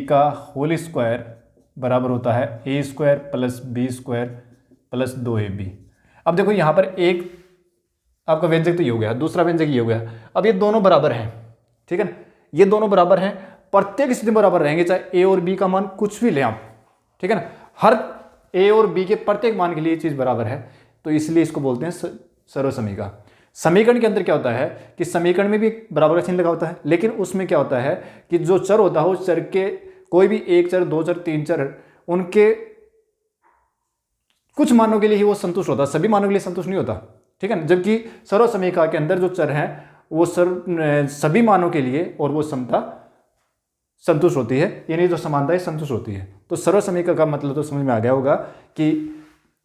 का whole square बराबर होता है ए square plus B square plus 2ab। अब देखो यहाँ पर एक आपका व्यंजक तो ये हो गया, दूसरा व्यंजक ये हो गया। अब ये दोनों बराबर हैं, ठीक है ना, ये दोनों बराबर हैं, प्रत्येक स्थिति में बराबर रहेंगे, चाहे ए और बी का मान कुछ भी लें आप, ठीक है ना, हर ए और बी के प्रत्येक मान के लिए ये चीज़ बराबर है, तो इसलिए इसको बोलते हैं सर्वसमीका। समीकरण के अंदर क्या होता है कि समीकरण में भी बराबर का चिन्ह लगा होता है, लेकिन उसमें क्या होता है कि जो चर होता है उस चर के कोई भी एक चर, दो चर, तीन चर, उनके कुछ मानों के लिए ही वो संतुष्ट होता है, सभी मानों के लिए संतुष्ट नहीं होता, ठीक है ना। जबकि सर्वसमीका के अंदर जो चर हैं वो सभी मानों के लिए और वो समता संतुष्ट होती है, यानी जो समानता है संतुष्ट होती है। तो सर्वसमीका का मतलब तो समझ में आ गया होगा कि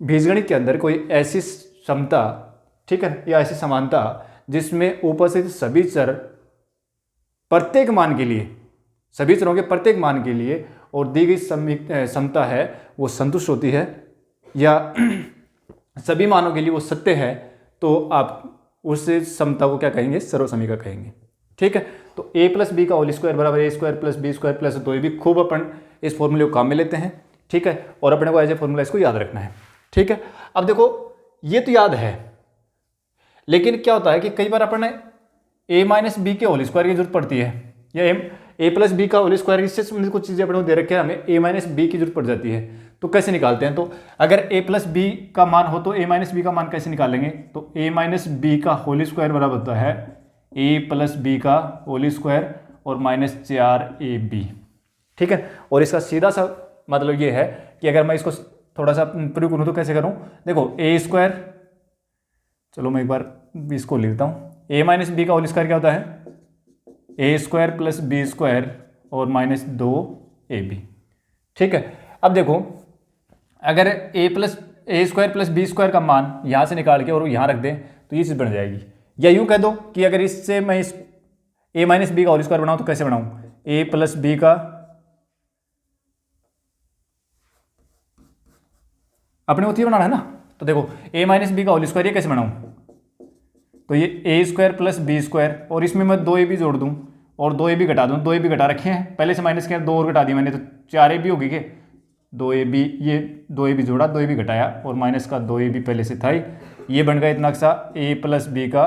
बीजगणित के अंदर कोई ऐसी समता, ठीक है, या ऐसी समानता जिसमें उपस्थित सभी चर प्रत्येक मान के लिए, सभी चरों के प्रत्येक मान के लिए और दी गई समता है वो संतुष्ट होती है, या सभी मानों के लिए वो सत्य है, तो आप उस समता को क्या कहेंगे, सर्वसमीका कहेंगे, ठीक है। तो a प्लस बी का होल स्क्वायर बराबर a square plus B square plus 2ab, खूब अपन इस फॉर्मूले को काम में लेते हैं, ठीक है, और अपने को एज ए फॉर्मूला इसको याद रखना है, ठीक है। अब देखो ये तो याद है, लेकिन क्या होता है कि कई बार अपन a माइनस बी के होल स्क्वायर की जरूरत पड़ती है, या a प्लस बी का होल स्क्वायर, इससे संबंधित कुछ चीज़ें अपने को दे रखे हैं, हमें a माइनस बी की जरूरत पड़ जाती है, तो कैसे निकालते हैं। तो अगर a प्लस बी का मान हो तो a माइनस बी का मान कैसे निकालेंगे, तो a माइनस बी का होल स्क्वायर बराबर होता है a प्लस बी का होल स्क्वायर और माइनस 4ab, ठीक है। और इसका सीधा सा मतलब ये है कि अगर मैं इसको थोड़ा सा प्रूव करूँ तो कैसे करूँ, देखो a स्क्वायर, चलो मैं एक बार इसको लिख देता हूँ, a माइनस बी का होल स्क्वायर क्या होता है, ए स्क्वायर प्लस बी स्क्वायर और माइनस 2ab, ठीक है। अब देखो अगर ए स्क्वायर प्लस बी स्क्वायर का मान यहाँ से निकाल के और यहाँ रख दें तो ये चीज़ बन जाएगी, या यूँ कह दो कि अगर इससे मैं इस ए माइनस बी का होल स्क्वायर बनाऊँ तो कैसे बनाऊँ, ए प्लस बी का, अपने को ये बनाना है ना, तो देखो ए माइनस बी का होल स्क्वायर ये कैसे बनाऊँ, तो ये ए स्क्वायर प्लस बी स्क्वायर और इसमें मैं 2ab जोड़ दूँ और 2ab घटा दूँ, 2ab घटा रखे हैं पहले से माइनस किया, 2 और घटा दिया मैंने, तो 4ab होगी के 2ab, ये 2ab जोड़ा, 2ab घटाया और माइनस का 2ab पहले से था ही, ये बन गया इतना अक्सा a प्लस बी का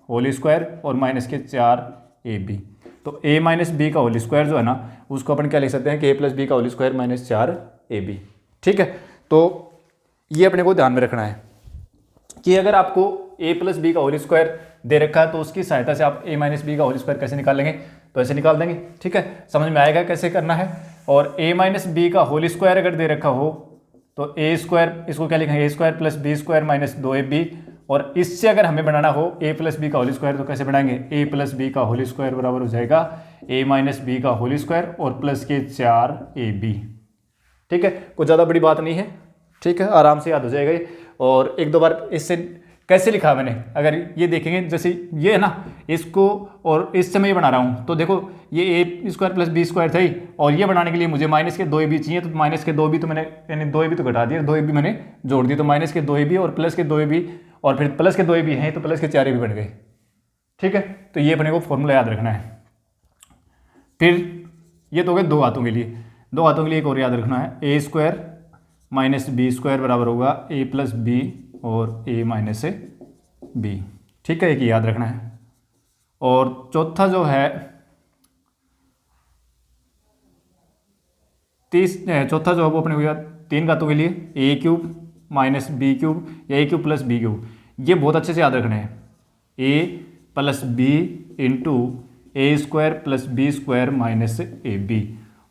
होल स्क्वायर और माइनस के 4ab। तो a माइनस बी का होल स्क्वायर जो है ना उसको अपन क्या लिख सकते हैं कि a प्लस बी का होल स्क्वायर माइनस 4ab, ठीक है। तो ये अपने को ध्यान में रखना है कि अगर आपको a प्लस बी का होल स्क्वायर दे रखा है तो उसकी सहायता से आप a माइनस बी का होल स्क्वायर कैसे निकालेंगे, तो ऐसे निकाल देंगे, ठीक है, समझ में आएगा कैसे करना है। और a माइनस बी का होल स्क्वायर अगर दे रखा हो तो a स्क्वायर, इसको क्या लिखेंगे, a square plus B square minus 2ab, और इससे अगर हमें बनाना हो a प्लस बी का होल स्क्वायर तो कैसे बनाएंगे, a प्लस बी का होल स्क्वायर बराबर हो जाएगा a माइनस बी का होल स्क्वायर और प्लस के 4ab, ठीक है, कुछ ज़्यादा बड़ी बात नहीं है, ठीक है, आराम से याद हो जाएगा ये। और एक दो बार इससे कैसे लिखा मैंने अगर ये देखेंगे, जैसे ये है ना, इसको और इस समय ये बना रहा हूँ, तो देखो ये ए स्क्वायर प्लस बी स्क्वायर था ही, और ये बनाने के लिए मुझे माइनस के 2ab चाहिए, तो माइनस के 2ab तो मैंने, यानी 2ab तो घटा दिया, 2ab मैंने जोड़ दी, तो माइनस के 2ab और प्लस के 2ab और फिर प्लस के 2ab हैं तो प्लस के 4ab बन गए, ठीक है। तो ये अपने को फॉर्मूला याद रखना है। फिर ये तो हो गए दो हाथों के लिए, दो हाथों के लिए एक और याद रखना है, ए स्क्वायर माइनस बी स्क्वायर बराबर होगा a प्लस बी और a माइनस बी, ठीक है, एक याद रखना है। और चौथा जो है चौथा जो है वो अपने को याद, तीन घातों के लिए a cube minus B cube या a cube plus B cube, ये बहुत अच्छे से याद रखना है, a plus B into A square plus B square minus A B,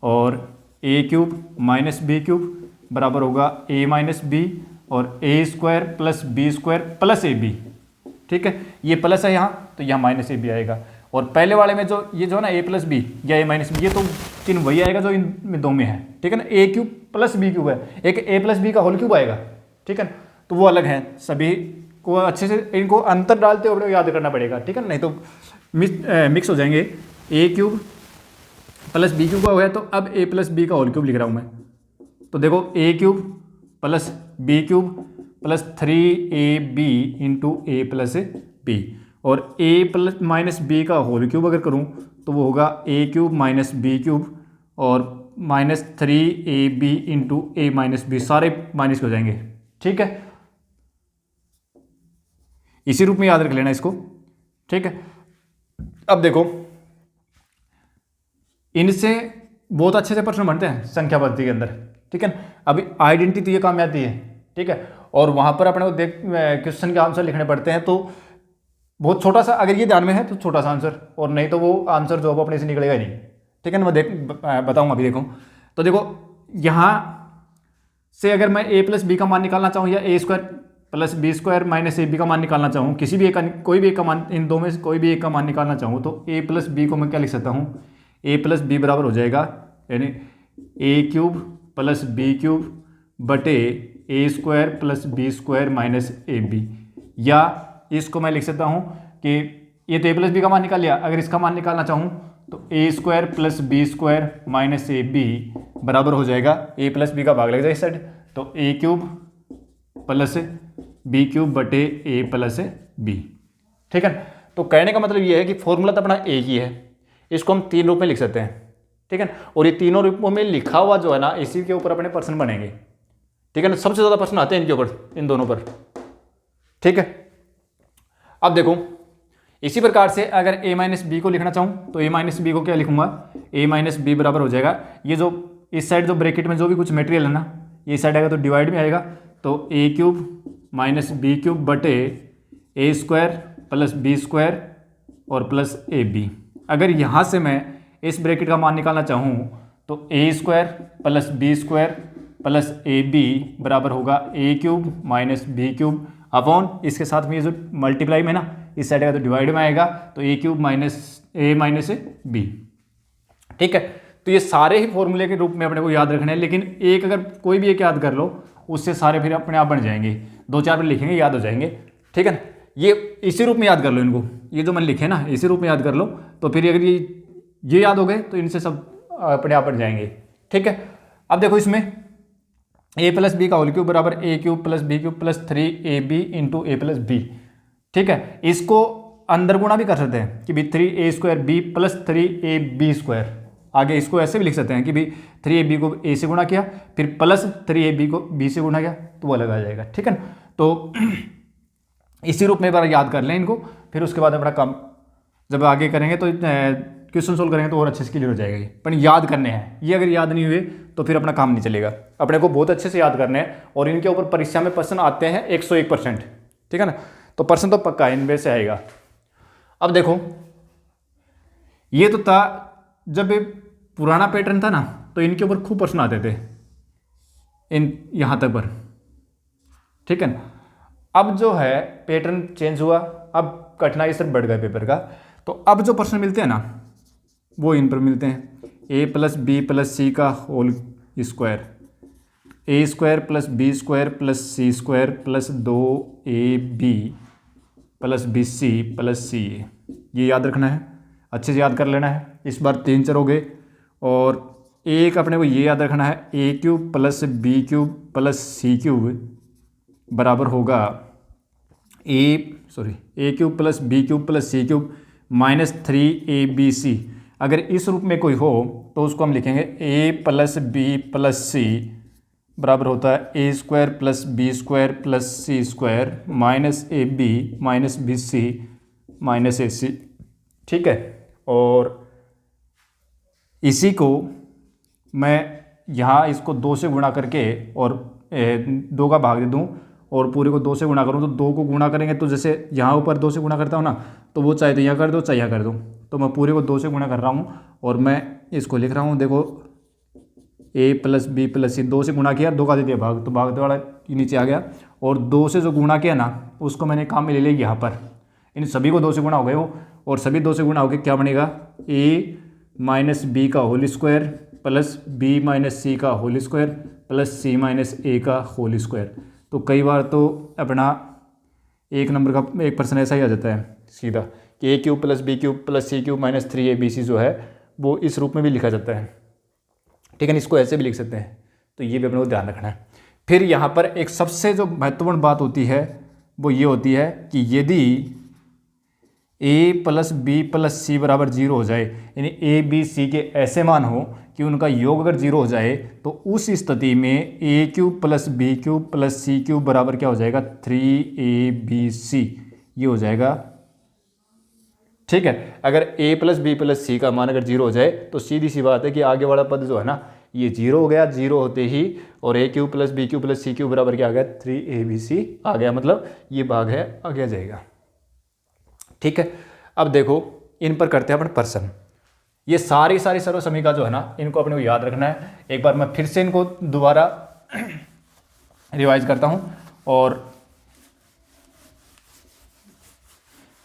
और ए क्यूब माइनस बी क्यूब बराबर होगा a माइनस बी और ए square plus B square plus ए बी, ठीक है, ये प्लस है यहाँ तो यहाँ माइनस ए बी आएगा। और पहले वाले में जो ये जो है ना a प्लस बी या a माइनस बी, ये तो चिन्ह वही आएगा जो इन दो में है, ठीक है ना, a cube plus B cube है, एक a प्लस बी का होल क्यूब आएगा, ठीक है, तो वो अलग है, सभी को अच्छे से इनको अंतर डालते हुए याद करना पड़ेगा, ठीक है ना, नहीं तो मिक्स हो जाएंगे। a cube plus B cube का हो गया, तो अब a प्लस बी का होल क्यूब लिख रहा हूँ मैं, तो देखो a cube plus B cube plus 3ab into A plus B, और a प्लस माइनस बी का होल क्यूब अगर करूँ तो वो होगा a cube minus B cube और -3ab into a minus b, सारे माइनस हो जाएंगे। ठीक है, इसी रूप में याद रख लेना इसको। ठीक है, अब देखो इनसे बहुत अच्छे से प्रश्न बनते हैं संख्या पद्धति के अंदर। ठीक है, अभी आइडेंटिटी तो ये काम आती है। ठीक है, और वहां पर अपने को देख क्वेश्चन के आंसर लिखने पड़ते हैं, तो बहुत छोटा सा, अगर ये ध्यान में है तो छोटा सा आंसर, और नहीं तो वो आंसर जो अपने से निकलेगा ही नहीं। ठीक है ना, मैं बताऊंगा अभी। देखो तो देखो यहाँ से अगर मैं a प्लस बी का मान निकालना चाहूँ, या a square plus B square minus A B का मान निकालना चाहूँ, किसी भी एक का, कोई भी एक का मान, इन दो में से कोई भी एक का मान निकालना चाहूँ, तो a प्लस बी को मैं क्या लिख सकता हूँ, a प्लस बी बराबर हो जाएगा यानी a cube plus B cube बटे ए square plus B square minus ए बी। या इसको मैं लिख सकता हूँ कि ये तो a प्लस बी का मान निकाल लिया, अगर इसका मान निकालना चाहूँ तो a square plus B square minus A b बराबर हो जाएगा a प्लस बी का भाग लग जाएगा इस साइड, तो A cube plus B cube बटे ए प्लस बी। ठीक है, तो कहने का मतलब ये है कि फॉर्मूला तो अपना एक ही है, इसको हम तीन रूप में लिख सकते हैं। ठीक है, और ये तीनों रूपों में लिखा हुआ जो है ना, इसी के ऊपर अपने प्रश्न बनेंगे। ठीक है ना, सबसे ज़्यादा प्रश्न आते हैं इनके ऊपर, इन दोनों पर। ठीक है, अब देखो इसी प्रकार से अगर a माइनस बी को लिखना चाहूँ तो a माइनस बी को क्या लिखूंगा, a माइनस बी बराबर हो जाएगा, ये जो इस साइड जो ब्रैकेट में जो भी कुछ मटेरियल है ना, ये साइड आएगा तो डिवाइड में आएगा, तो a cube minus B cube बटे ए स्क्वायर प्लस बी स्क्वायर और प्लस ए बी। अगर यहाँ से मैं इस ब्रैकेट का मान निकालना चाहूँ तो a square plus B square plus A b बराबर होगा ए cube minus B cube upon, इसके साथ में ये जो मल्टीप्लाई में ना, इस साइड का तो डिवाइड में आएगा, तो A cube minus A minus B. ठीक है, तो ये सारे ही फॉर्मूले के रूप में अपने को याद रखने हैं, लेकिन एक अगर कोई भी एक याद कर लो उससे सारे फिर अपने आप बन जाएंगे, दो चार बार लिखेंगे याद हो जाएंगे। ठीक है ना, ये इसी रूप में याद कर लो इनको, ये जो मैंने लिखे ना इसी रूप में याद कर लो, तो फिर अगर ये याद हो गए तो इनसे सब अपने आप बन जाएंगे। ठीक है, अब देखो इसमें a प्लस बी का होल क्यूब बराबर a cube plus B cube plus 3ab into A plus b. ठीक है, इसको अंदर गुणा भी कर सकते हैं कि भी 3a square B plus 3ab square. आगे इसको ऐसे भी लिख सकते हैं कि भी 3ab को a से गुणा किया फिर प्लस 3ab को b से गुणा किया तो वो अलग आ जाएगा। ठीक है ना, तो इसी रूप में एक बार याद कर लें इनको, फिर उसके बाद अपना काम जब आगे करेंगे तो क्वेश्चन सोल्व करेंगे तो और अच्छे से क्लियर हो जाएगा। ये पर याद करने हैं, ये अगर याद नहीं हुए तो फिर अपना काम नहीं चलेगा, अपने को बहुत अच्छे से याद करने हैं, और इनके ऊपर परीक्षा में प्रश्न आते हैं 101%। ठीक है ना, तो प्रश्न तो पक्का इनमें से आएगा। अब देखो ये तो था जब पुराना पैटर्न था ना, तो इनके ऊपर खूब प्रश्न आते थे इन यहाँ तक पर। ठीक है ना, अब जो है पैटर्न चेंज हुआ, अब कठिनाई सिर्फ बढ़ गया पेपर का, तो अब जो प्रश्न मिलते हैं ना वो इन पर मिलते हैं, ए प्लस बी प्लस सी का whole square, a square plus B square plus C square plus 2ab plus B C plus C a. ये याद रखना है, अच्छे से याद कर लेना है। इस बार 3 चर हो गए, और एक अपने को ये याद रखना है, a cube plus B cube plus C cube बराबर होगा ए cube plus B cube plus सी क्यूब माइनस 3abc। अगर इस रूप में कोई हो तो उसको हम लिखेंगे a प्लस बी प्लस सी बराबर होता है ए square plus B square plus C square minus A B minus B C minus ए सी। ठीक है, और इसी को मैं यहाँ इसको 2 से गुणा करके और 2 का भाग दे दूँ और पूरे को 2 से गुणा करूँ, तो 2 को गुणा करेंगे तो जैसे यहाँ ऊपर 2 से गुणा करता हूँ ना, तो वो चाहे तो यहाँ कर दो चाहे यहाँ कर दो, तो मैं पूरे को 2 से गुणा कर रहा हूँ और मैं इसको लिख रहा हूँ। देखो a प्लस बी प्लस सी, 2 से गुणा किया, 2 का दे दिया भाग, तो भाग वाला नीचे आ गया, और 2 से जो गुणा किया ना उसको मैंने काम में ले लिया यहाँ पर, इन सभी को 2 से गुणा हो गए वो, और सभी 2 से गुणा हो गए, क्या बनेगा a माइनस बी का whole square plus B minus सी का होल स्क्वायर प्लस सी माइनस ए का होल स्क्वायर। तो कई बार तो अपना 1 नंबर का एक पर्सन ऐसा ही आ जाता है सीधा कि a cube plus B cube plus C cube minus 3abc जो है वो इस रूप में भी लिखा जाता है। ठीक है, इसको ऐसे भी लिख सकते हैं, तो ये भी अपने को ध्यान रखना है। फिर यहाँ पर एक सबसे जो महत्वपूर्ण बात होती है वो ये होती है कि यदि ए प्लस बी प्लस सी बराबर जीरो हो जाए, यानी ए बी सी के ऐसे मान हो कि उनका योग अगर जीरो हो जाए, तो उस स्थिति में a cube plus B cube plus C cube बराबर क्या हो जाएगा, 3ab ये हो जाएगा। ठीक है, अगर a प्लस बी प्लस सी का मान अगर जीरो हो जाए तो सीधी सी बात है कि आगे वाला पद जो है ना ये जीरो हो गया, जीरो होते ही और ए cube plus B cube plus सी क्यूब बराबर क्या आ गया, 3abc आ गया, मतलब ये भाग है आगे आ जाएगा। ठीक है, अब देखो इन पर करते हैं अपन प्रश्न। ये सारी सर्व समीकरण जो है ना इनको अपने को याद रखना है। एक बार मैं फिर से इनको दोबारा रिवाइज करता हूं और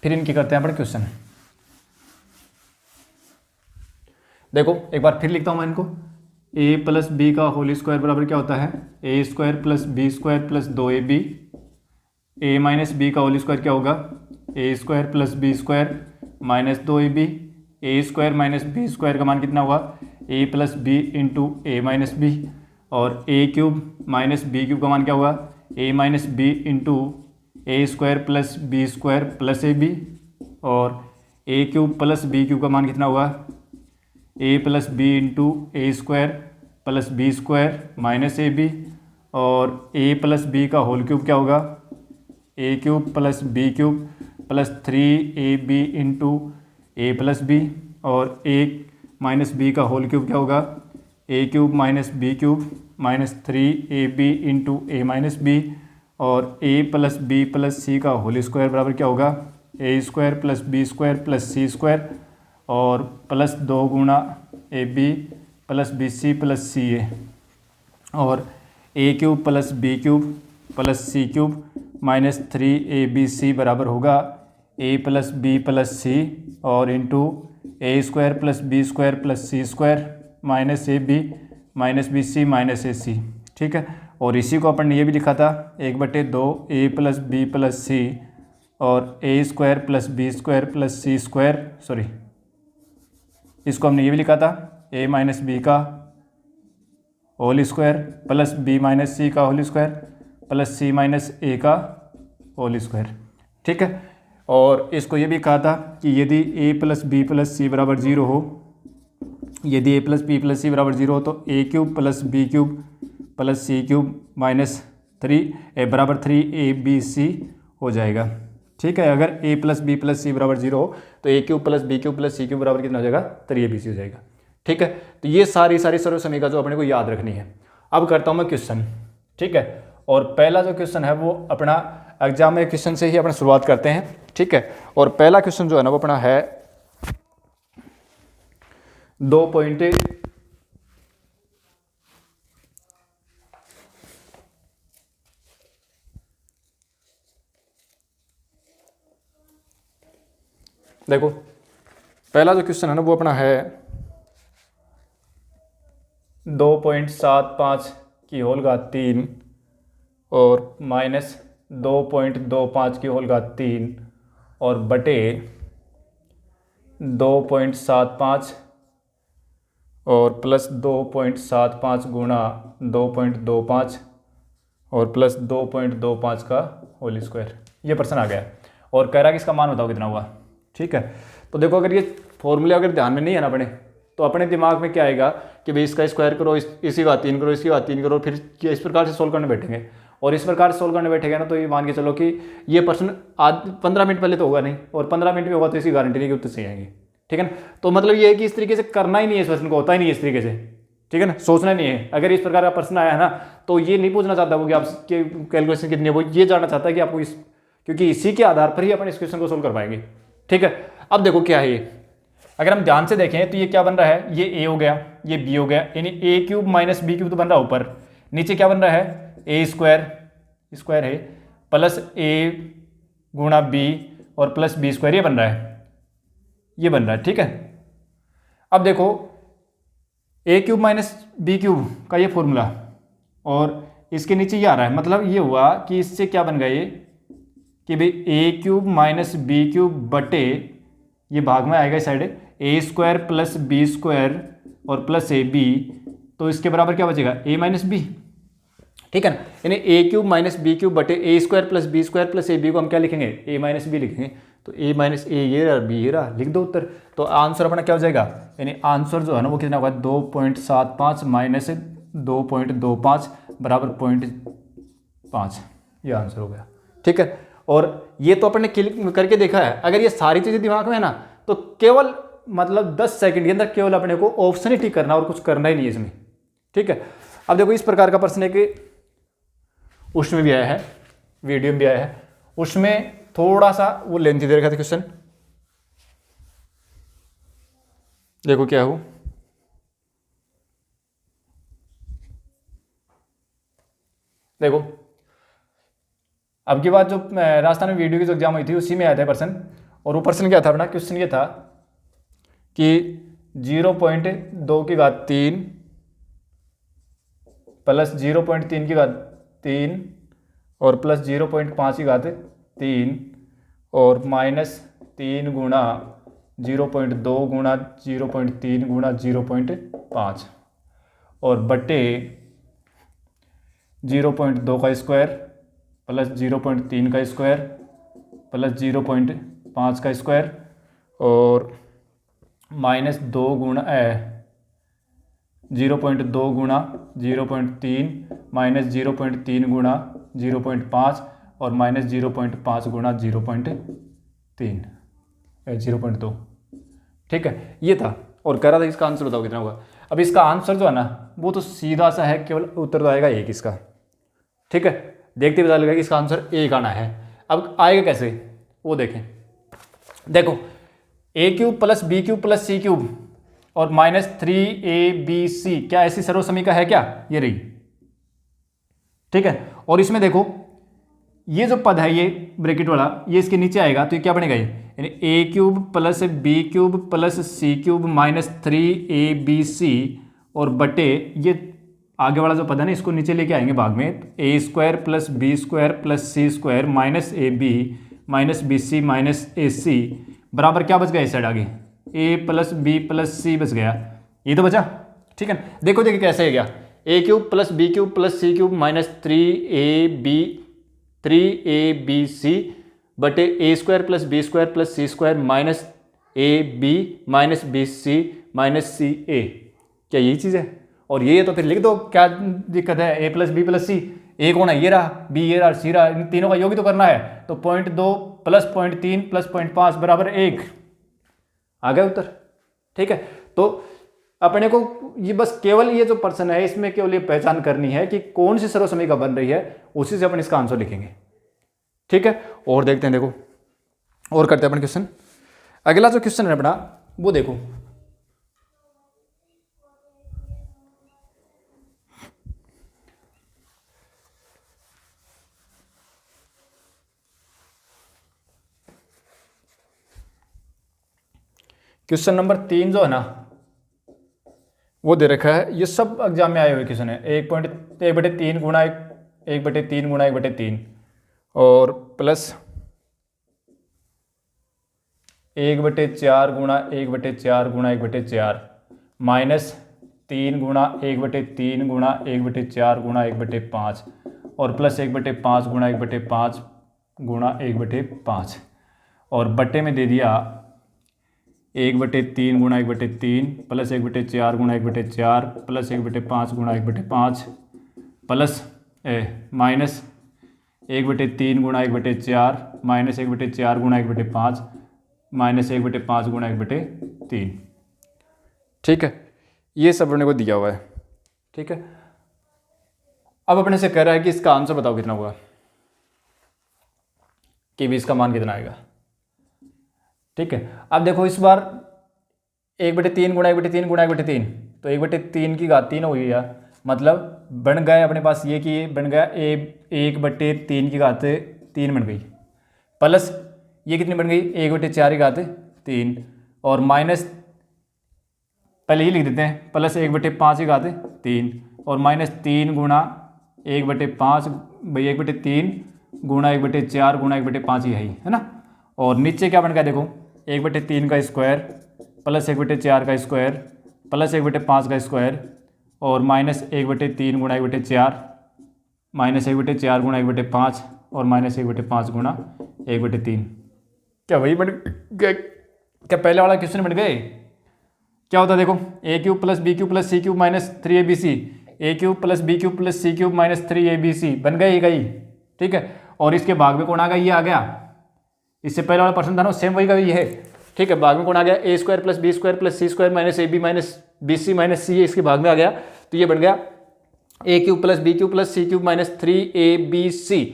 फिर इनकी करते हैं अपन क्वेश्चन। देखो एक बार फिर लिखता हूं मैं इनको। ए प्लस बी का होल स्क्वायर बराबर क्या होता है, ए square plus B square plus 2ab। A minus B का होल स्क्वायर क्या होगा, A square plus B square minus 2ab। A square minus B square का मान कितना होगा, A plus B into A minus B. और ए क्यूब माइनस बी क्यूब का मान क्या होगा, A minus B into A square plus B square plus A B. और ए क्यूब प्लस बी क्यूब का मान कितना होगा, A plus B into A square plus B square minus A B. और ए प्लस बी का whole cube क्या होगा, ए cube plus B cube plus 3ab into ए plus B. और ए माइनस बी का होल क्यूब क्या होगा, ए cube minus B cube minus 3ab into A minus B. और A plus B plus सी का whole square बराबर क्या होगा, A square plus B square plus C square और प्लस 2 गुणा A B plus B C plus C A. और ए cube plus B cube plus सी cube minus 3abc बराबर होगा A plus B plus C और into A square plus B square plus C square minus A B minus B C minus ए सी। ठीक है, और इसी को अपन ने ये भी लिखा था 1/2 A plus B plus C और ए square plus B square plus सी स्क्वायर, सॉरी इसको हमने ये भी लिखा था ए माइनस बी का whole square plus B minus सी का होल स्क्वायर प्लस सी माइनस ए का होल स्क्वायर। ठीक है, और इसको ये भी कहा था कि यदि ए प्लस बी प्लस सी बराबर जीरो हो, यदि ए प्लस बी प्लस सी बराबर जीरो हो तो A cube plus B cube plus C cube minus 3 बराबर 3abc हो जाएगा। ठीक है, अगर ए प्लस बी प्लस सी बराबर जीरो हो तो A cube plus B cube plus C cube बराबर कितना हो जाएगा, 3abc हो जाएगा। ठीक है, तो ये सारी सर्व समीकरण जो अपने को याद रखनी है। अब करता हूँ मैं क्वेश्चन। ठीक है, और पहला जो क्वेश्चन है वो अपना एग्जाम में क्वेश्चन से ही अपना शुरुआत करते हैं। ठीक है, और पहला क्वेश्चन जो है ना वो अपना है 2 पॉइंट देखो पहला जो क्वेश्चन है ना वो अपना है 2.75 की होल घात 3 और माइनस 2.25 की होल घात 3 और बटे 2.75 और प्लस 2.75 गुणा 2.25 और प्लस 2.25 का होल स्क्वायर। ये प्रश्न आ गया और कह रहा है कि इसका मान बताओ कितना हुआ। ठीक है, तो देखो अगर ये फॉर्मूले अगर ध्यान में नहीं है ना अपने, तो अपने दिमाग में क्या आएगा कि भाई इसका स्क्वायर करो, इसी बात 3 करो, इसकी बात 3 करो, फिर इस प्रकार से सोल्व करने बैठेंगे। और इस प्रकार से सोल्व करने बैठेगा ना तो ये मान के चलो कि ये प्रश्न आज 15 मिनट पहले तो होगा नहीं, और 15 मिनट में होगा तो इसकी गारंटी नहीं कि उत्तर सही आएंगे। ठीक है ना, तो मतलब ये है कि इस तरीके से करना ही नहीं है, इस प्रश्न को होता ही नहीं है इस तरीके से। ठीक है ना, सोचना नहीं है। अगर इस प्रकार का प्रश्न आया है ना तो ये नहीं पूछना चाहता वो कि आपकी कैलकुलेशन कितनी है, वो ये जानना चाहता है कि आपको इस, क्योंकि इसी के आधार पर ही अपन इस क्वेश्चन को सोल्व कर पाएंगे। ठीक है, अब देखो क्या है ये, अगर हम ध्यान से देखें तो ये क्या बन रहा है, ये ए हो गया, ये बी हो गया, यानी A cube minus B cube तो बन रहा है ऊपर, नीचे क्या बन रहा है, ए स्क्वायर है प्लस ए गुणा बी और प्लस बी स्क्वायर, ये बन रहा है, ये बन रहा है। ठीक है, अब देखो A cube minus B cube का ये फॉर्मूला और इसके नीचे ये आ रहा है, मतलब ये हुआ कि इससे क्या बन गया ये कि भाई ए क्यूब माइनस बी क्यूब बटे, ये भाग में आएगा इस साइड, ए स्क्वायर प्लस बी स्क्वायर और प्लस ए बी, तो इसके बराबर क्या बचेगा, ए माइनस बी। ठीक है ना, यानी A cube minus B cube बटे ए square plus B square plus ए बी को हम क्या लिखेंगे, ए माइनस बी लिखेंगे। तो ए माइनस ए ये रहा, बी ये रहा, लिख दो उत्तर। तो आंसर अपना क्या हो जाएगा, यानी आंसर जो है ना वो कितना होगा, 2.75 माइनस 2.25 बराबर 0.5, ये आंसर हो गया। ठीक है, और ये तो अपने क्लिक करके देखा है। अगर ये सारी चीज़ें दिमाग में है ना तो केवल मतलब 10 सेकंड के अंदर केवल अपने को ऑप्शन ही टिक करना और कुछ करना ही नहीं है इसमें। ठीक है, अब देखो इस प्रकार का प्रश्न है कि उसमें भी आया है, वीडियो में भी आया है, उसमें थोड़ा सा वो लेंथी दे रखा था क्वेश्चन। देखो क्या हो, देखो अब की बात जो राजस्थान में वीडियो की जो एग्जाम हुई थी उसी में आया था प्रश्न। और वो प्रश्न क्या था अपना, क्वेश्चन ये था कि 0.2 प्लस 0.3 और प्लस 0.5 और माइनस 3 गुणा 0.2 गुणा 0.3 गुणा 0.5 और बटे 0.2 का स्क्वायर प्लस 0.3 का स्क्वायर प्लस 0.5 का स्क्वायर और माइनस 2 गुणा 0.2 गुणा 0.3 माइनस 0.3 गुणा 0.5 और माइनस 0.5 गुणा 0.2। ठीक है, ये था और कह रहा था इसका आंसर बताओ कितना होगा। अब इसका आंसर जो है ना वो तो सीधा सा है, केवल उत्तर तो आएगा एक इसका। ठीक है, देखते पता लगेगा कि इसका आंसर एक आना है। अब आएगा कैसे वो देखें, देखो a³ plus b³ plus c³ और माइनस 3abc क्या ऐसी सर्व समीकरण है क्या, ये रही। ठीक है, और इसमें देखो ये जो पद है ये ब्रैकेट वाला ये इसके नीचे आएगा तो ये क्या बनेगा, ये यानी a³ plus b³ plus c³ minus 3abc और बटे ये आगे वाला जो पद है ना इसको नीचे लेके आएंगे भाग में, a² plus b² plus c² minus ab minus bc minus ac बराबर क्या बच गया इस साइड आगे, a plus b plus c बच गया, ये तो बचा। ठीक है, देखो देखिए कैसे है गया, a³ plus b³ plus c³ minus 3abc बटे a² plus b² plus c² minus ab minus bc minus ca, क्या यही चीज़ है। और ये तो फिर लिख दो, क्या दिक्कत है, a प्लस बी प्लस सी, ए कौन है, ये रहा, बी ये रहा, सी रहा, इन तीनों का योग ही तो करना है। तो 0.2 प्लस 0.3 प्लस 0.5 बराबर 1, आ गया उत्तर। ठीक है, तो अपने को ये बस केवल ये जो प्रश्न है इसमें केवल ये पहचान करनी है कि कौन सी सर्व समीकरण बन रही है, उसी से अपन इसका आंसर लिखेंगे। ठीक है, और देखते हैं, देखो और करते हैं अपन क्वेश्चन। अगला जो क्वेश्चन है अपना वो देखो, क्वेश्चन नंबर 3 जो है ना वो दे रखा है, ये सब एग्जाम में आए हुए क्वेश्चन है। 1/3 गुणा 1/3 गुणा 1/3 और प्लस 1/4 गुणा 1/4 गुणा 1/4 माइनस 3 गुणा 1/3 गुणा 1/4 गुणा 1/5 और प्लस 1/5 गुणा 1/5 गुणा 1/5 और बटे में दे दिया 1/3 गुणा 1/3 प्लस 1/4 गुणा 1/4 प्लस 1/5 गुणा 1/5 प्लस माइनस 1/3 गुणा 1/4 माइनस 1/4 गुणा 1/5 माइनस 1/5 गुणा 1/3। ठीक है, ये सब अपने को दिया हुआ है। ठीक है, अब अपने से कह रहा है कि इसका आंसर बताओ कितना होगा, कि भी इसका मान कितना आएगा। ठीक है, अब देखो इस बार 1/3 गुणा 1/3 गुणा 1/3 तो 1/3 की घात 3 हो गई यार, मतलब बन गया अपने पास ये कि ये बन गया 1/3 की घात 3 बन गई, प्लस ये कितनी बन गई 1/4 की घात 3 और माइनस पहले ये लिख देते हैं प्लस 1/5 की घात 3 और माइनस 3 गुणा 1/5 भाई 1/3 गुणा 1/4 गुणा 1/5 ही है ना। और नीचे क्या बन गया देखो 1/3 का स्क्वायर प्लस 1/4 का स्क्वायर प्लस 1/5 का स्क्वायर और माइनस 1/3 गुणा 1/4 माइनस 1/4 गुणा 1/5 और माइनस 1/5 गुणा 1/3। क्या वही बन गए? क्या पहले वाला क्वेश्चन बन गए? क्या होता है देखो, A cube plus B cube plus C cube minus 3abc, A cube plus B cube plus C cube minus 3abc बन गई। ठीक है, और इसके भाग में कौन आ गया? ये आ गया। इससे पहले वाला पर्सन था ना, सेम वही का वही है। ठीक है, भाग में कौन आ गया? A square plus B square plus C square minus A B minus B C minus C, इसके भाग में आ गया। तो ये बन गया A cube plus B cube plus C cube minus 3abc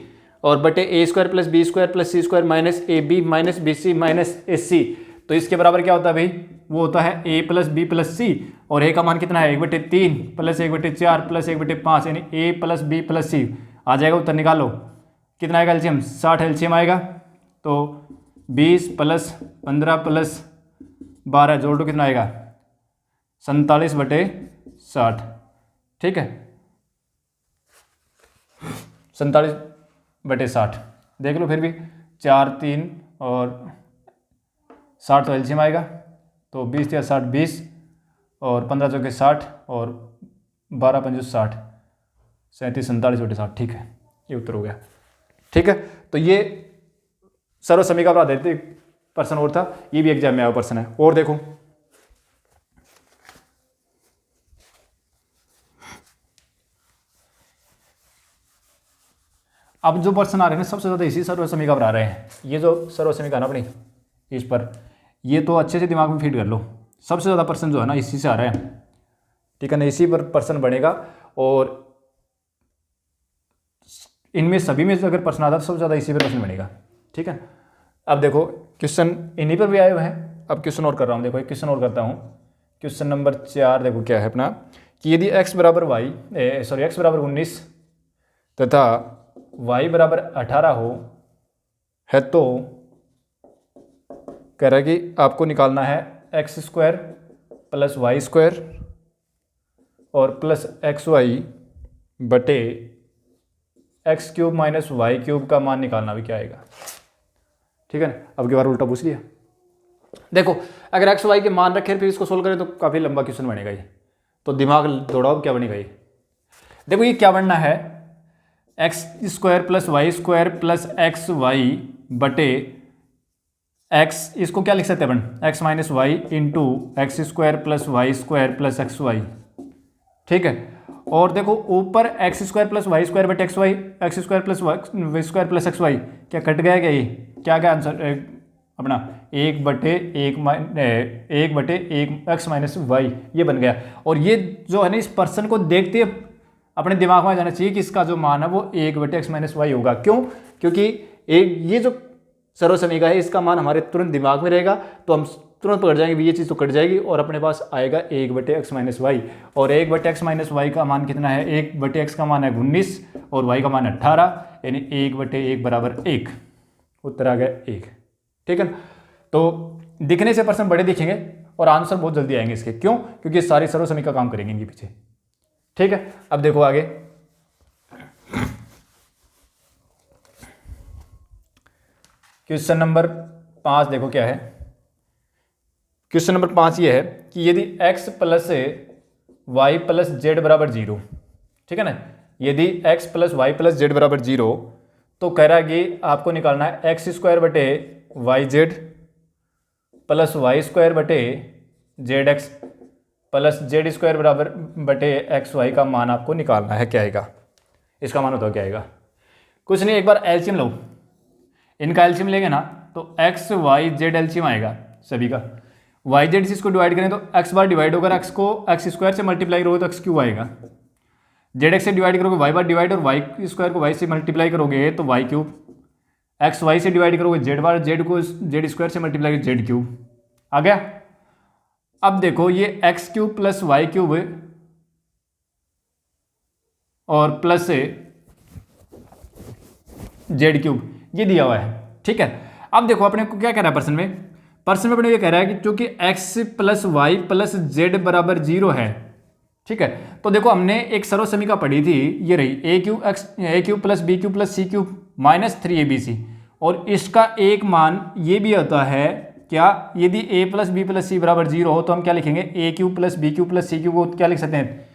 और बटे ए square plus B square plus C square minus A B minus B C minus A C. तो इसके बराबर क्या होता है भाई? वो होता है ए प्लस बी प्लस सी, और ए का मान कितना है? 1/3 प्लस 1/4 प्लस 1/5, यानी ए प्लस बी प्लस सी आ जाएगा। उत्तर निकालो, कितना आएगा एलसीएम? 60 एलसीएम आएगा। तो 20 प्लस 15 प्लस 12 जोड़ दो, कितना आएगा? 47/60। ठीक है, 47/60 देख लो फिर भी। 4 3 और 60 तो एलसीएम आएगा। तो 20 या 60 20 और 15 चौके 60 और 12 पंजे 60, 37 47/60। ठीक है, ये उत्तर हो गया। ठीक है, तो ये सर्व समीकरण पर आधारित पर्सन और था, ये भी एग्जाम में आया पर्सन है। और देखो अब जो पर्सन आ रहे हैं सबसे ज़्यादा इसी सर्व समीकरण पर आ रहे हैं। ये जो सर्व समीकरण अपनी इस पर, ये तो अच्छे से दिमाग में फीड कर लो। सबसे ज़्यादा पर्सन जो है ना इसी से आ रहे हैं। ठीक है ना, इसी पर पर्सन बनेगा। और इनमें सभी में अगर पर्सन आता है तो सबसे ज़्यादा इसी पर पर्सन बनेगा। ठीक है, अब देखो क्वेश्चन इन्हीं पर भी आए हुए हैं। अब क्वेश्चन और कर रहा हूँ, देखो एक क्वेश्चन और करता हूँ। क्वेश्चन नंबर 4 देखो क्या है अपना, कि यदि x बराबर x बराबर 19 तथा y बराबर 18 हो है, तो कह रहा है कि आपको निकालना है X square plus Y square और प्लस एक्स वाई बटे X cube minus Y cube का मान निकालना भी क्या आएगा। ठीक है ना, अब की बार उल्टा पूछ लिया। देखो अगर एक्स वाई के मान रखे फिर इसको सोल्व करें तो काफ़ी लंबा क्वेश्चन बनेगा ये, तो दिमाग दौड़ाओ क्या बनेगा ये। देखो ये क्या बनना है, X square plus Y square plus X Y बटे एक्स, इसको क्या लिख सकते हैं अपन, X minus Y into X square plus Y square plus X Y. ठीक है, और देखो ऊपर X square plus Y square बटे X Y, X square plus Y square plus X Y, क्या कट गया क्या? ये क्या क्या आंसर अपना 1/1 एक्स माइनस वाई, ये बन गया। और ये जो है ना इस पर्सन को देखते अपने दिमाग में जाना चाहिए कि इसका जो मान है वो 1/x माइनस वाई होगा। क्यों? क्योंकि एक ये जो सर्व समीकरण है इसका मान हमारे तुरंत दिमाग में रहेगा, तो हम तुरंत पकड़ जाएंगे, ये चीज़ तो कट जाएगी और अपने पास आएगा 1/x माइनस वाई। और 1/x माइनस वाई का मान कितना है? 1/x का मान है 19 और y का मान है 18, यानी 1/1 बराबर 1। उत्तर आ गया 1। ठीक है ना, तो दिखने से पर्सन बड़े दिखेंगे और आंसर बहुत जल्दी आएंगे इसके। क्यों? क्योंकि सारी सर्व समीकरण काम करेंगे इनके पीछे। ठीक है, अब देखो आगे क्वेश्चन नंबर 5 देखो क्या है। क्वेश्चन नंबर 5 ये है कि यदि x plus Y plus Z बराबर 0, ठीक है ना, यदि x plus Y plus Z बराबर 0, तो कह रहा है कि आपको निकालना है एक्स स्क्वायर बटे Y Z plus Y square बटे Z X plus Z square बराबर बटे एक्स वाई का मान आपको निकालना है। क्या आएगा इसका मान? होता क्या आएगा? कुछ नहीं, एक बार एलसीएम लो, इनका एलसीएम लेंगे ना तो एक्स वाई जेड एलसीएम आएगा सभी का। वाई जेड से इसको डिवाइड करें तो एक्स बार डिवाइड होगा, एक्स को एक्स स्क्वायर से मल्टीप्लाई करोगे तो एक्स क्यूब आएगा। जेड एक्स से डिवाइड करोगे वाई बार डिवाइड, और वाई स्क्वायर को वाई से मल्टीप्लाई करोगे तो वाई क्यूब। एक्स वाई से डिवाइड करोगे जेड बार, जेड को जेड स्क्वायर से मल्टीप्लाई करोगे जेड क्यूब आ गया। अब देखो ये X cube plus Y cube और प्लस जेड क्यूब ये दिया हुआ है। ठीक है, अब देखो अपने को क्या कह रहा है पर्सन में अपने ये कह रहा है कि चूंकि x plus Y plus Z बराबर 0 है। ठीक है, तो देखो हमने एक सर्व समीकरण पढ़ी थी, ये रही A cube plus B cube plus C cube minus 3abc, और इसका एक मान ये भी होता है क्या, यदि a प्लस बी प्लस सी बराबर 0 हो तो हम क्या लिखेंगे, A cube plus B cube plus C cube को क्या लिख सकते हैं,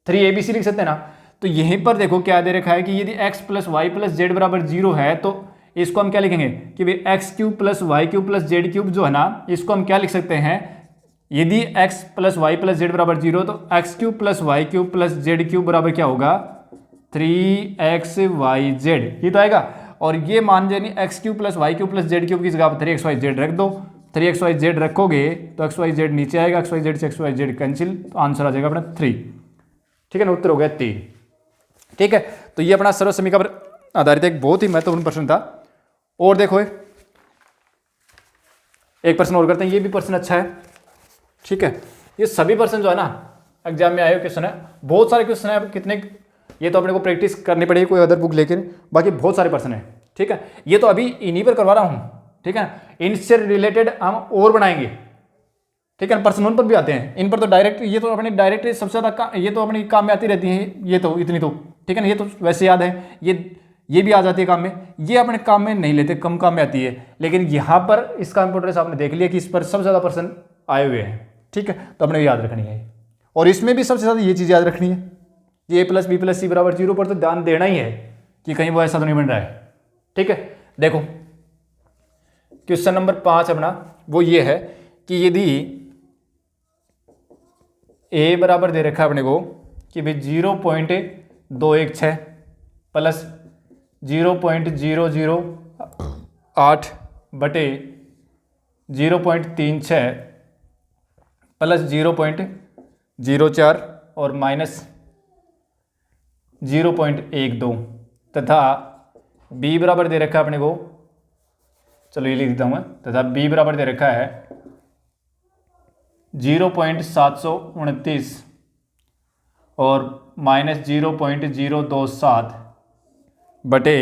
3abc लिख सकते हैं ना। तो यहीं पर देखो क्या दे रखा है कि यदि x plus Y plus Z बराबर 0 है तो इसको हम क्या लिखेंगे कि भाई X cube plus Y cube plus Z cube जो है ना, इसको हम क्या लिख सकते हैं, यदि x plus Y plus Z बराबर 0 तो X cube plus Y cube plus Z cube बराबर क्या होगा 3xyz, ये तो आएगा। और ये मान जाए X cube plus Y cube plus Z cube की जगह पर 3xyz रख दो, 3xyz रखोगे तो xyz नीचे आएगा, xyz से xyz कैंसिल, तो आंसर आ जाएगा अपना 3। ठीक है ना, उत्तर हो गया 3। ठीक है, तो ये अपना सर्व समीकरण पर आधारित एक बहुत ही महत्वपूर्ण प्रश्न था। और देखो एक प्रश्न और करते हैं, ये भी प्रश्न अच्छा है। ठीक है, ये सभी प्रश्न जो है ना एग्जाम में आए हुए क्वेश्चन है, बहुत सारे क्वेश्चन है, कितने ये तो अपने को प्रैक्टिस करनी पड़ेगी कोई अदर बुक लेकर, बाकी बहुत सारे प्रश्न है। ठीक है, ये तो अभी इन्हीं पर करवा रहा हूँ। ठीक है, इनसे रिलेटेड हम और बनाएंगे। ठीक है, प्रश्न उन पर भी आते हैं, इन पर तो डायरेक्ट, ये तो अपने डायरेक्ट सबसे ज़्यादा ये तो अपने काम में आती रहती है, ये तो इतनी तो। ठीक है ना, ये तो वैसे याद है, ये भी आ जाती है काम में, ये अपने काम में नहीं लेते, कम काम में आती है। लेकिन यहाँ पर इसका इंपोर्टेंस आपने देख लिया कि इस पर सबसे ज़्यादा प्रश्न आए हुए हैं। ठीक है, तो अपने याद रखनी है। और इसमें भी सबसे ज़्यादा ये चीज़ याद रखनी है कि a प्लस बी प्लस सी बराबर 0 पर तो ध्यान देना ही है कि कहीं वो ऐसा तो नहीं बन रहा है। ठीक है, देखो क्वेश्चन नंबर 5 अपना वो ये है कि यदि a बराबर दे रखा है अपने को कि भाई 0.216 प्लस 0.008 बटे 0.36 प्लस 0.04 और माइनस 0.12 तथा b बराबर दे रखा है अपने को, चलो ये लिख देता हूँ मैं, तथा b बराबर दे रखा है 0.729 और माइनस 0.027 बटे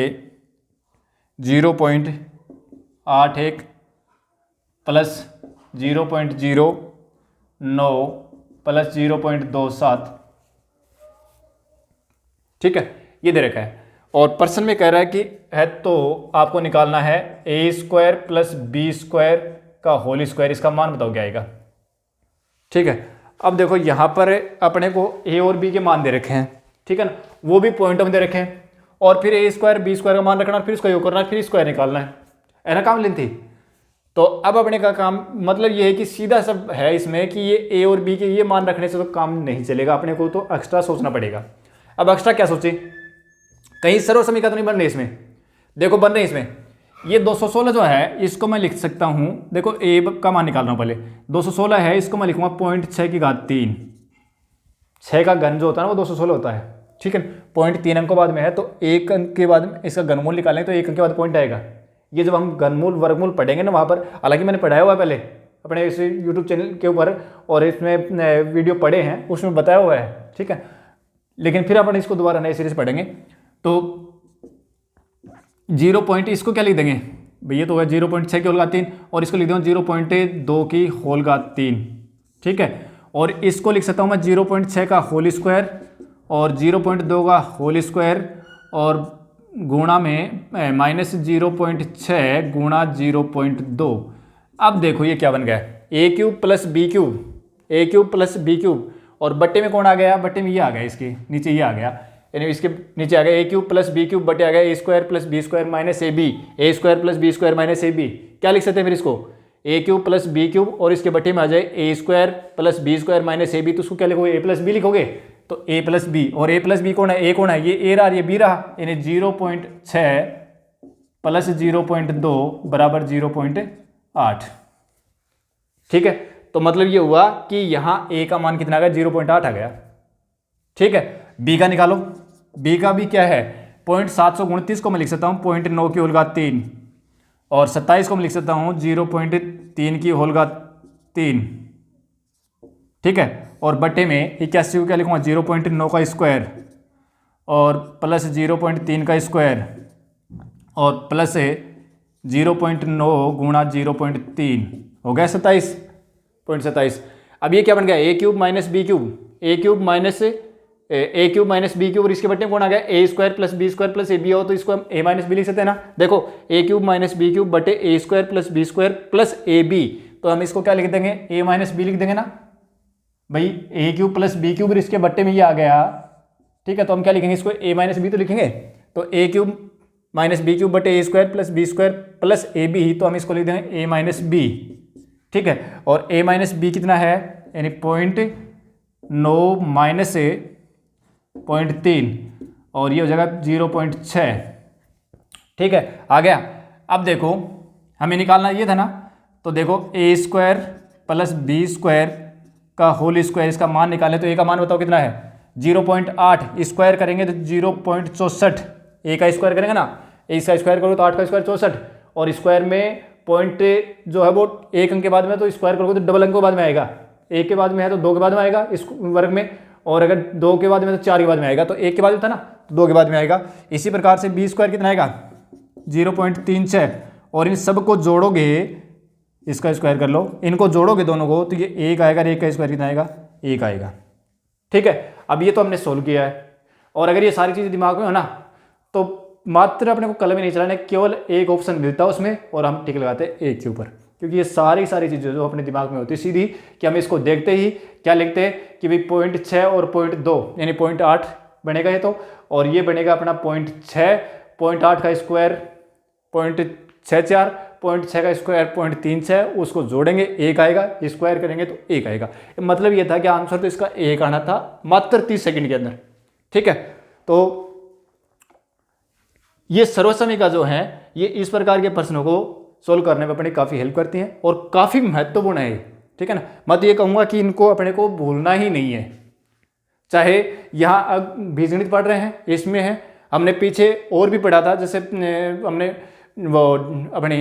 0.81 प्लस 0.09 प्लस 0.27। ठीक है, ये दे रखा है और प्रश्न में कह रहा है कि है तो आपको निकालना है a square plus B square का होल स्क्वायर, इसका मान बताओ क्या आएगा। ठीक है, अब देखो यहाँ पर अपने को a और b के मान दे रखे हैं। ठीक है ना, वो भी पॉइंट में दे रखे हैं, और फिर a स्क्वायर बी स्क्वायर का मान रखना, फिर इसका योग करना, फिर स्क्वायर निकालना है ना, काम लेंथी। तो अब अपने का काम मतलब ये है कि सीधा सब है इसमें कि ये a और b के ये मान रखने से तो काम नहीं चलेगा, अपने को तो एक्स्ट्रा सोचना पड़ेगा। अब एक्स्ट्रा क्या सोचे, कहीं सर्व समीकरण तो नहीं बन रही इसमें, देखो बन रही इसमें ये 216 जो है इसको मैं लिख सकता हूँ, देखो a का मान निकाल रहा हूँ पहले, 216 है, इसको मैं लिखूंगा 0.6 6 का घन जो होता है ना वो 216 होता है। ठीक है, 0.3 अंकों बाद में है, तो एक अंक के बाद में इसका घनमूल निकालें तो एक अंक के बाद पॉइंट आएगा। ये जब हम घनमूल वर्गमूल पढ़ेंगे ना वहाँ पर, हालांकि मैंने पढ़ाया हुआ है पहले अपने इस यूट्यूब चैनल के ऊपर और इसमें वीडियो पढ़े हैं, उसमें बताया हुआ है। ठीक है, लेकिन फिर अपन इसको दोबारा नए सीरीज पढ़ेंगे। तो 0. इसको क्या लिख देंगे भैया, तो है 0.6 की होल घात 3 और इसको लिख दूँ 0.2 की होल घात 3। ठीक है, और इसको लिख सकता हूँ मैं 0.6 का होल स्क्वायर और 0.2 का होल स्क्वायर और गुणा में माइनस 0.6 गुणा 0.2। अब देखो ये क्या बन गया, a cube plus B cube, a cube plus B cube, और बट्टे में कौन आ गया, बट्टे में ये आ गया, इसके नीचे ये आ गया, यानी इसके नीचे आ गया a cube plus B cube बटे आ गया a square plus B square minus A B, A square plus B square minus A B. क्या लिख सकते हैं फिर इसको, a cube plus B cube और इसके बटे में आ जाए a square plus B square minus A B, तो उसको क्या लिखोगे a प्लस बी लिखोगे, तो a प्लस बी, और a प्लस बी कौन है, a कौन है, ये a रहा ये b रहा, यानी 0.6 प्लस 0.2 बराबर 0.8। ठीक है, तो मतलब ये हुआ कि यहाँ a का मान कितना आ गया, 0.8 आ गया। ठीक है, b का निकालो, b का भी क्या है 0.729 को मैं लिख सकता हूँ 0.9 की होल घात 3 और 27 को मैं लिख सकता हूँ 0.3 की होल घात 3। ठीक है, और बटे में 81 को क्या लिखूँगा 0.9 का स्क्वायर और प्लस 0.3 का स्क्वायर और प्लस 0.9 गुणा 0.3 हो गया 27.27। अब ये क्या बन गया, a cube minus B cube, a cube minus B cube और इसके बटे में कौन आ गया a square plus B square plus A B हो तो इसको हम a माइनस बी लिख सकते हैं ना। देखो a cube minus B cube बटे a square plus B square plus A B, तो हम इसको क्या लिख देंगे a माइनस बी लिख देंगे ना भाई, a cube plus B cube और इसके बट्टे में ये आ गया। ठीक है, तो हम क्या लिखेंगे इसको a माइनस बी तो लिखेंगे, तो a cube minus B cube बटे ए square plus B square plus ए बी, तो हम इसको लिख देंगे ए माइनस बी, ठीक है। और ए माइनस बी कितना है, यानी 0.9 माइनस ए 0.3 और ये हो जाएगा 0.6, ठीक है। आ गया। अब देखो हमें निकालना ये था ना, तो देखो ए स्क्वायर प्लस बी स्क्वायर का होल स्क्वायर, इसका मान निकालें तो ए का मान बताओ कितना है 0.8, स्क्वायर करेंगे तो 0.64, ए का स्क्वायर करेंगे ना, ए इसका स्क्वायर करोगे तो 8 का स्क्वायर 64, और स्क्वायर में पॉइंट जो है वो एक अंक के बाद में, तो स्क्वायर करोगे तो डबल अंक के बाद में आएगा, एक के बाद में है तो दो के बाद में आएगा इस वर्ग में, और अगर दो के बाद में तो चार के बाद में आएगा, तो एक के बाद में था ना तो दो के बाद में आएगा। इसी प्रकार से बी स्क्वायर कितना आएगा 0.36, और इन सब को जोड़ोगे, इसका स्क्वायर कर लो, इनको जोड़ोगे दोनों को तो ये एक आएगा, एक का स्क्वायर कितना आएगा 1 आएगा, ठीक है। अब ये तो हमने सोल्व किया है, और अगर ये सारी चीज़ें दिमाग में हो ना तो मात्र अपने को कलम ही नहीं चलाने, केवल एक ऑप्शन मिलता है उसमें और हम टिक लगाते हैं एक के ऊपर, क्योंकि ये सारी चीज़ें जो अपने दिमाग में होती है सीधी, कि हम इसको देखते ही क्या लिखते हैं कि भाई 0.6 और 0.2 यानी 0.8 बनेगा ये तो, और ये बनेगा अपना 0.6, 0.8 का स्क्वायर 0.64, 0.6 का स्क्वायर 0.36, उसको जोड़ेंगे 1 आएगा, स्क्वायर करेंगे तो 1 आएगा। मतलब ये था कि आंसर तो इसका 1 आना था मात्र 30 सेकंड के अंदर, ठीक है। तो ये सर्वसमीका जो है ये इस प्रकार के प्रश्नों को सोल्व करने में अपनी काफ़ी हेल्प करती हैं और काफ़ी महत्वपूर्ण है, ठीक है ना। मैं तो ये कहूँगा कि इनको अपने को भूलना ही नहीं है, चाहे यहाँ बीजगणित पढ़ रहे हैं इसमें है, हमने पीछे और भी पढ़ा था, जैसे हमने वो अपनी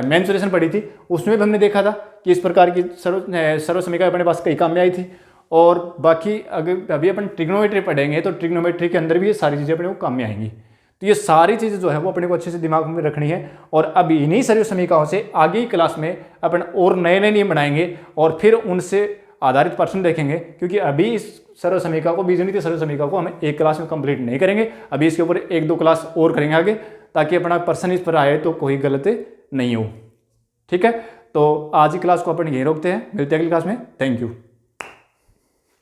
मेंसुरेशन पढ़ी थी, उसमें भी हमने देखा था कि इस प्रकार की सर्वसमीका अपने पास कई काम में आई थी। और बाकी अगर अभी अपन ट्रिग्नोमेट्री पढ़ेंगे तो ट्रिग्नोमेट्री के अंदर भी ये सारी चीज़ें अपने को काम में आएंगी। तो ये सारी चीज़ें जो है वो अपने को अच्छे से दिमाग में रखनी है, और अब इन्हीं सर्वसमीकाओं से आगे की क्लास में अपन और नए नए नियम बनाएंगे और फिर उनसे आधारित प्रश्न देखेंगे, क्योंकि अभी इस सर्वसमीका को, बीजगणितीय सर्वसमीका को हम एक क्लास में कंप्लीट नहीं करेंगे, अभी इसके ऊपर 1-2 क्लास और करेंगे आगे, ताकि अपना प्रश्न इस पर आए तो कोई गलती नहीं हो, ठीक है। तो आज की क्लास को अपन यहीं रोकते हैं, मिलते हैं अगली क्लास में। Thank you.